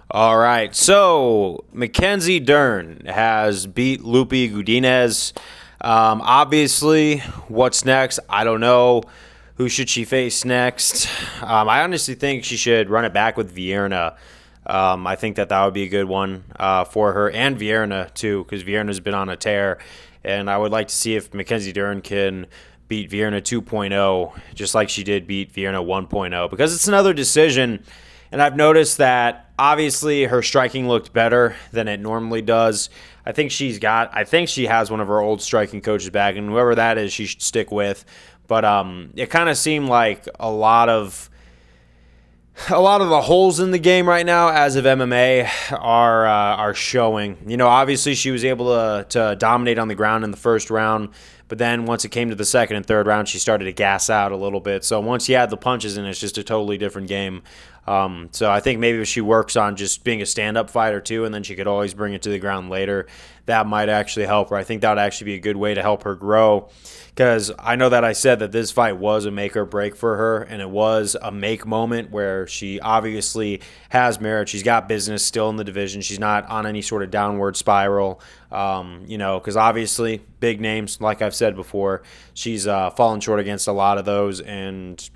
All right, so Mackenzie Dern has beat Lupe Godinez. Obviously, what's next? I don't know. Who should she face next? I honestly think she should run it back with Vierna. I think that would be a good one for her and Vierna too, because Vierna's been on a tear, and I would like to see if Mackenzie Dern can beat Vierna 2.0, just like she did beat Vierna 1.0, because it's another decision. And I've noticed that obviously her striking looked better than it normally does. I think she has one of her old striking coaches back, and whoever that is, she should stick with. But it kind of seemed like a lot of the holes in the game right now, as of MMA, are showing. Obviously she was able to dominate on the ground in the first round, but then once it came to the second and third round, she started to gas out a little bit. So once you add the punches in, it's just a totally different game. So I think maybe if she works on just being a stand-up fighter too, and then she could always bring it to the ground later, that might actually help her. I think that would actually be a good way to help her grow, because I know that I said that this fight was a make or break for her, and it was a make moment where she obviously has merit. She's got business still in the division. She's not on any sort of downward spiral, because obviously big names, like I've said before, she's fallen short against a lot of those, and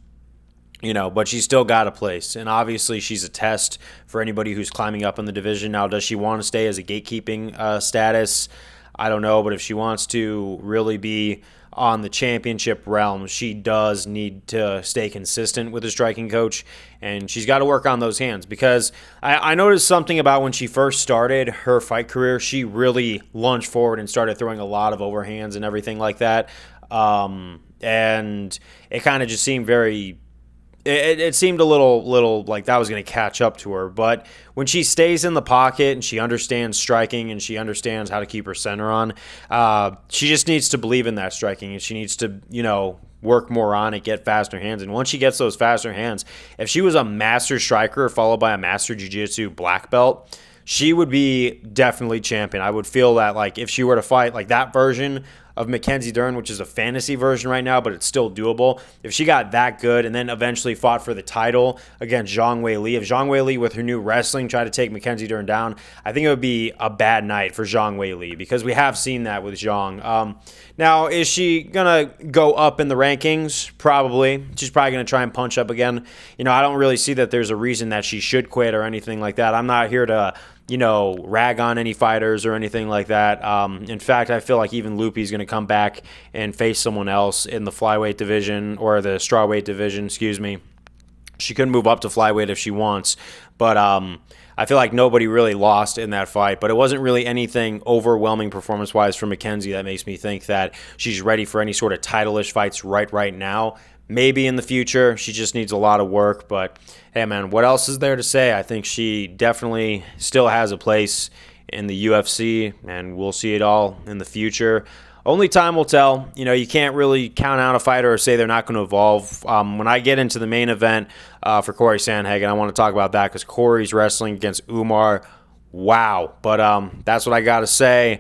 but she's still got a place. And obviously she's a test for anybody who's climbing up in the division. Now, does she want to stay as a gatekeeping status? I don't know, but if she wants to really be on the championship realm, she does need to stay consistent with the striking coach, and she's got to work on those hands, because I noticed something about when she first started her fight career. She really lunged forward and started throwing a lot of overhands and everything like that, and it kind of just seemed it seemed a little like that was going to catch up to her. But when she stays in the pocket and she understands striking and she understands how to keep her center on, she just needs to believe in that striking, and she needs to, work more on it, get faster hands. And once she gets those faster hands, if she was a master striker followed by a master jiu-jitsu black belt, she would be definitely champion. I would feel that, like, if she were to fight like that version of Mackenzie Dern, which is a fantasy version right now, but it's still doable. If she got that good and then eventually fought for the title against Zhang Weili, if Zhang Weili with her new wrestling tried to take Mackenzie Dern down, I think it would be a bad night for Zhang Weili, because we have seen that with Zhang. Now, is she going to go up in the rankings? Probably. She's probably going to try and punch up again. I don't really see that there's a reason that she should quit or anything like that. I'm not here to rag on any fighters or anything like that. In fact, I feel like even Lupe's going to come back and face someone else in the flyweight division, or the strawweight division, excuse me. She could move up to flyweight if she wants, but I feel like nobody really lost in that fight, but it wasn't really anything overwhelming performance-wise for Mackenzie that makes me think that she's ready for any sort of title-ish fights right now. Maybe in the future. She just needs a lot of work. But, hey, man, what else is there to say? I think she definitely still has a place in the UFC, and we'll see it all in the future. Only time will tell. You can't really count out a fighter or say they're not going to evolve. When I get into the main event for Corey Sandhagen, I want to talk about that, because Corey's wrestling against Umar. Wow. But that's what I got to say.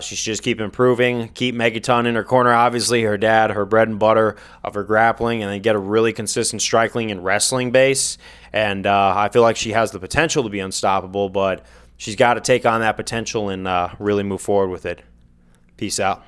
She should just keep improving, keep Megaton in her corner, obviously her dad, her bread and butter of her grappling, and then get a really consistent striking and wrestling base. And I feel like she has the potential to be unstoppable, but she's got to take on that potential and really move forward with it. Peace out.